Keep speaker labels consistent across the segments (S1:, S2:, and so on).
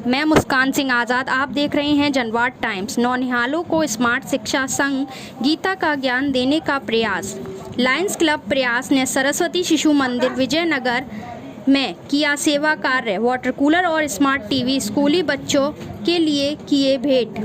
S1: मैं मुस्कान सिंह आज़ाद, आप देख रहे हैं जनवाद टाइम्स। नौनिहालों को स्मार्ट शिक्षा संघ गीता का ज्ञान देने का प्रयास। लायंस क्लब प्रयास ने सरस्वती शिशु मंदिर विजयनगर में किया सेवा कार्य। वाटर कूलर और स्मार्ट टीवी स्कूली बच्चों के लिए किए भेंट।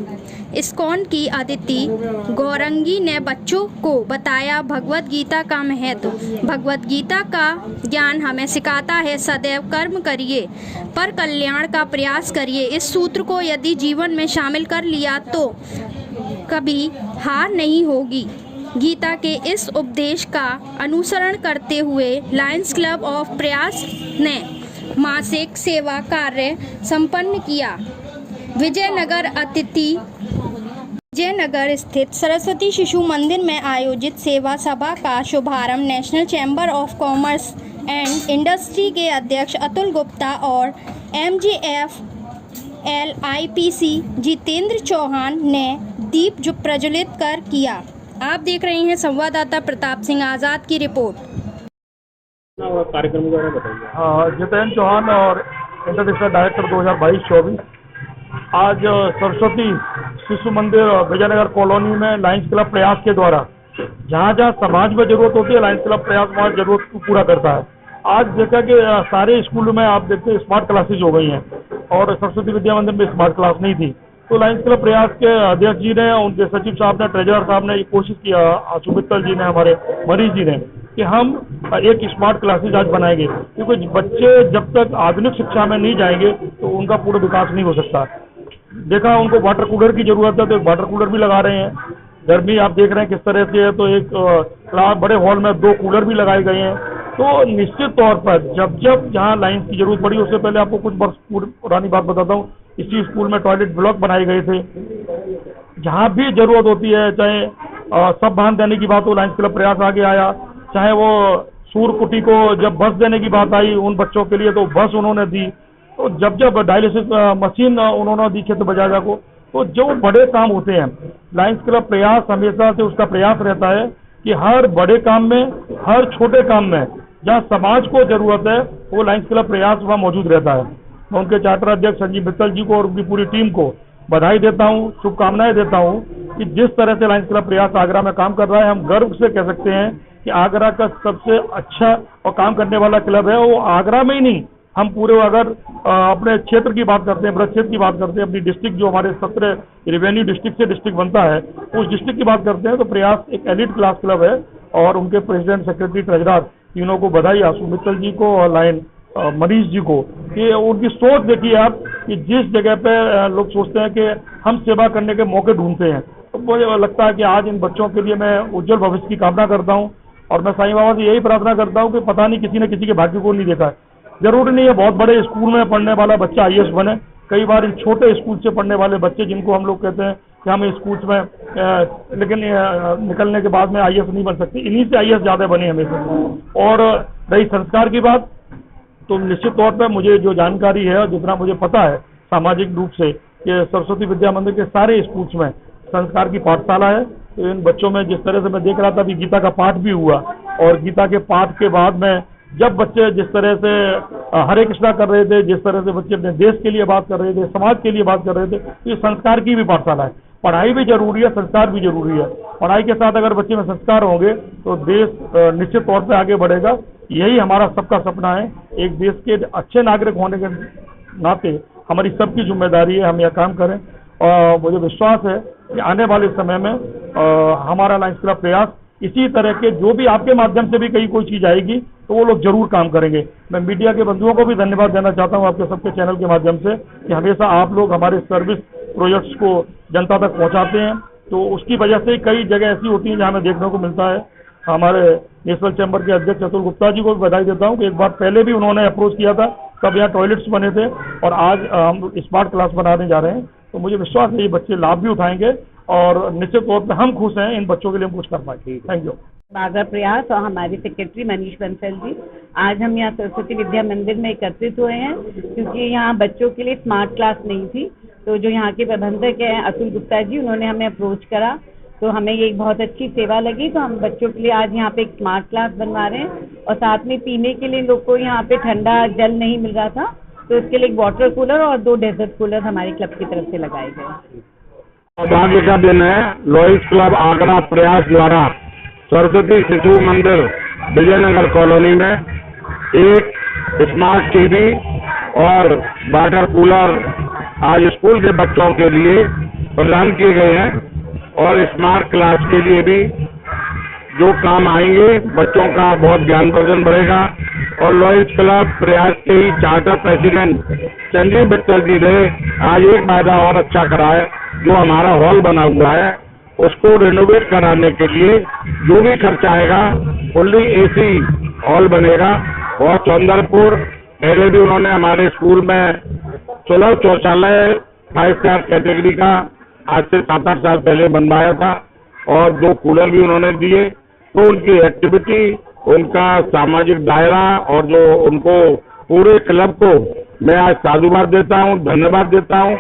S1: इस्कॉन की अदिति गौरंगी ने बच्चों को बताया भगवत गीता का महत्व। भगवत गीता का ज्ञान हमें सिखाता है सदैव कर्म करिए पर कल्याण का प्रयास करिए। इस सूत्र को यदि जीवन में शामिल कर लिया तो कभी हार नहीं होगी। गीता के इस उपदेश का अनुसरण करते हुए लायंस क्लब ऑफ प्रयास ने मासिक सेवा कार्य संपन्न किया। विजयनगर स्थित सरस्वती शिशु मंदिर में आयोजित सेवा सभा का शुभारंभ national chamber of commerce and industry के अध्यक्ष अतुल गुप्ता और MGF LIPC जितेंद्र चौहान ने दीप प्रज्वलित कर किया। आप देख रहे हैं संवाददाता प्रताप सिंह आज़ाद की रिपोर्ट।
S2: कार्यक्रम के बारे में बताइए। जितेंद्र चौहान और इंटरनेशनल डायरेक्टर 2022-24 आज सरस्वती शिशु मंदिर विजयनगर कॉलोनी में लायंस क्लब प्रयास के द्वारा जहाँ जहाँ समाज में जरूरत होती है लायंस क्लब प्रयास वहाँ जरूरत को पूरा करता है। आज देखा कि सारे स्कूलों में आप देखते हैं स्मार्ट क्लासेज हो गई हैं और सरस्वती विद्या मंदिर में स्मार्ट क्लास नहीं थी, तो लायंस क्लब प्रयास के अध्यक्ष जी ने, उनके सचिव साहब ने, ट्रेजरर साहब ने ये कोशिश किया, आशु मित्तल जी ने, हमारे मरीज जी ने, कि हम एक स्मार्ट क्लासेज आज बनाएंगे, क्योंकि बच्चे जब तक आधुनिक शिक्षा में नहीं जाएंगे तो उनका पूरा विकास नहीं हो सकता। देखा उनको वाटर कूलर की जरूरत है तो एक वाटर कूलर भी लगा रहे हैं। गर्मी आप देख रहे हैं किस तरह से है, तो एक क्लास बड़े हॉल में 2 कूलर भी लगाए गए हैं। तो निश्चित तौर पर जब जहाँ लाइन्स की जरूरत पड़ी, उससे पहले आपको कुछ वर्ष पुरानी बात बताता हूँ, इसी स्कूल में टॉयलेट ब्लॉक बनाए गए थे। जहाँ भी जरूरत होती है, चाहे सब बांध देने की बात हो, लायंस क्लब प्रयास आगे आया, चाहे वो सूर कुटी को जब बस देने की बात आई उन बच्चों के लिए तो बस उन्होंने दी, तो जब डायलिसिस मशीन उन्होंने दी क्षेत्र बजाजा को, तो जो बड़े काम होते हैं लायंस क्लब प्रयास हमेशा से उसका प्रयास रहता है कि हर बड़े काम में, हर छोटे काम में जहाँ समाज को जरूरत है वो लायंस क्लब प्रयास वहाँ मौजूद रहता है। मैं उनके चार्टर अध्यक्ष संजीव मित्तल जी को और उनकी पूरी टीम को बधाई देता हूँ, शुभकामनाएं देता हूँ कि जिस तरह से लायंस क्लब प्रयास आगरा में काम कर रहा है, हम गर्व से कह सकते हैं कि आगरा का सबसे अच्छा और काम करने वाला क्लब है। वो आगरा में ही नहीं, हम पूरे अगर अपने क्षेत्र की बात करते हैं, ब्रज क्षेत्र की बात करते हैं, अपनी डिस्ट्रिक्ट जो हमारे 17 रेवेन्यू डिस्ट्रिक्ट से डिस्ट्रिक्ट बनता है, उस डिस्ट्रिक्ट की बात करते हैं तो प्रयास एक एलिट क्लास क्लब है। और उनके प्रेसिडेंट, सेक्रेटरी, ट्रेजरर तीनों को बधाई, आशु मित्तल जी को और लायन मनीष जी को, कि उनकी सोच देखिए आप कि जिस जगह पे लोग सोचते हैं कि हम सेवा करने के मौके ढूंढते हैं, तो मुझे लगता है कि आज इन बच्चों के लिए मैं उज्जवल भविष्य की कामना करता हूँ। और मैं साईं बाबा से यही प्रार्थना करता हूँ कि पता नहीं किसी ने किसी के भाग्य को नहीं देखा है। जरूरी नहीं है बहुत बड़े स्कूल में पढ़ने वाला बच्चा IAS बने, कई बार इन छोटे स्कूल से पढ़ने वाले बच्चे जिनको हम लोग कहते हैं कि हम स्कूल में लेकिन निकलने के बाद में IAS नहीं बन सकते, इन्हीं से IAS ज़्यादा बने हमेशा। और रही संस्कार की बात, तो निश्चित तौर पर मुझे जो जानकारी है और जितना मुझे पता है सामाजिक रूप से कि सरस्वती विद्या मंदिर के सारे स्कूल्स में संस्कार की पाठशाला है। तो इन बच्चों में जिस तरह से मैं देख रहा था अभी गीता का पाठ भी हुआ, और गीता के पाठ के बाद में जब बच्चे जिस तरह से हरे कृष्णा कर रहे थे, जिस तरह से बच्चे अपने देश के लिए बात कर रहे थे, समाज के लिए बात कर रहे थे, तो ये संस्कार की भी पाठशाला है। पढ़ाई भी जरूरी है, संस्कार भी जरूरी है। पढ़ाई के साथ अगर बच्चे में संस्कार होंगे तो देश निश्चित तौर पे आगे बढ़ेगा। यही हमारा सबका सपना है। एक देश के अच्छे नागरिक होने के नाते हमारी सबकी जिम्मेदारी है हम यह काम करें। और मुझे विश्वास है कि आने वाले समय में हमारा लायंस क्लब प्रयास इसी तरह के जो भी आपके माध्यम से भी कहीं कोई चीज़ आएगी तो वो लोग जरूर काम करेंगे। मैं मीडिया के बंधुओं को भी धन्यवाद देना चाहता हूँ आपके सबके चैनल के माध्यम से कि हमेशा आप लोग हमारे सर्विस प्रोजेक्ट्स को जनता तक पहुँचाते हैं। तो उसकी वजह से कई जगह ऐसी होती हैं जहाँ हमें देखने को मिलता है। हमारे नेशनल चैम्बर के अध्यक्ष अतुल गुप्ता जी को भी बधाई देता हूँ कि एक बार पहले भी उन्होंने अप्रोच किया था, तब यहाँ टॉयलेट्स बने थे, और आज हम स्मार्ट क्लास बनाने जा रहे हैं। तो मुझे विश्वास है ये बच्चे लाभ भी उठाएंगे और निश्चित तौर पर हम खुश हैं इन बच्चों के लिए हम कुछ कर पाएंगे। Thank you.
S3: बागा प्रयास और हमारे सेक्रेटरी मनीष बंसल जी, आज हम यहाँ सरस्वती विद्या मंदिर में एकत्रित हुए हैं क्योंकि यहाँ बच्चों के लिए स्मार्ट क्लास नहीं थी। तो जो यहाँ के प्रबंधक हैं अतुल गुप्ता जी, उन्होंने हमें अप्रोच करा, तो हमें ये एक बहुत अच्छी सेवा लगी। तो हम बच्चों के लिए आज यहाँ पे एक स्मार्ट क्लास बनवा रहे हैं और साथ में पीने के लिए लोग को यहाँ पे ठंडा जल नहीं मिल रहा था, तो इसके लिए एक वाटर कूलर और 2 डेजर्ट कूलर हमारे क्लब की तरफ से लगाए गए।
S4: सौभाग्य का दिन है। लॉयंस क्लब आगरा प्रयास द्वारा सरस्वती शिशु मंदिर विजयनगर कॉलोनी में एक स्मार्ट टीवी और वाटर कूलर आज स्कूल के बच्चों के लिए प्रदान किए गए हैं और स्मार्ट क्लास के लिए भी जो काम आएंगे, बच्चों का बहुत ज्ञानवर्धन बढ़ेगा। और लॉयंस क्लब प्रयास के ही चार्टर प्रेसिडेंट संजीव बिट्टल जी ने आज एक फायदा और अच्छा करा है, जो हमारा हॉल बना हुआ है उसको रेनोवेट कराने के लिए जो भी खर्चा आएगा फुल्ली एसी हॉल बनेगा और सौंदर्यपुर। पहले भी उन्होंने हमारे स्कूल में सुलभ शौचालय 5 स्टार कैटेगरी का आज से 7-8 साल पहले बनवाया था और 2 कूलर भी उन्होंने दिए। तो उनकी एक्टिविटी, उनका सामाजिक दायरा और जो उनको पूरे क्लब को मैं आज साधुवाद देता हूँ, धन्यवाद देता हूँ।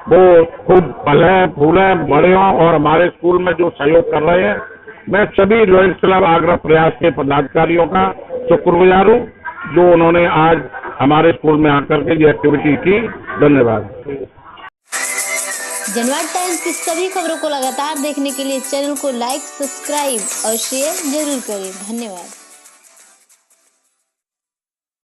S4: वो खूब फले फूले बड़े हों और हमारे स्कूल में जो सहयोग कर रहे हैं, मैं सभी लॉयंस क्लब आगरा प्रयास के पदाधिकारियों का शुक्रगुजार हूँ जो उन्होंने आज हमारे स्कूल में आकर के ये एक्टिविटी की। धन्यवाद।
S5: जनवाद टाइम्स की सभी खबरों को लगातार देखने के लिए चैनल को लाइक, सब्सक्राइब और शेयर जरूर करें। धन्यवाद।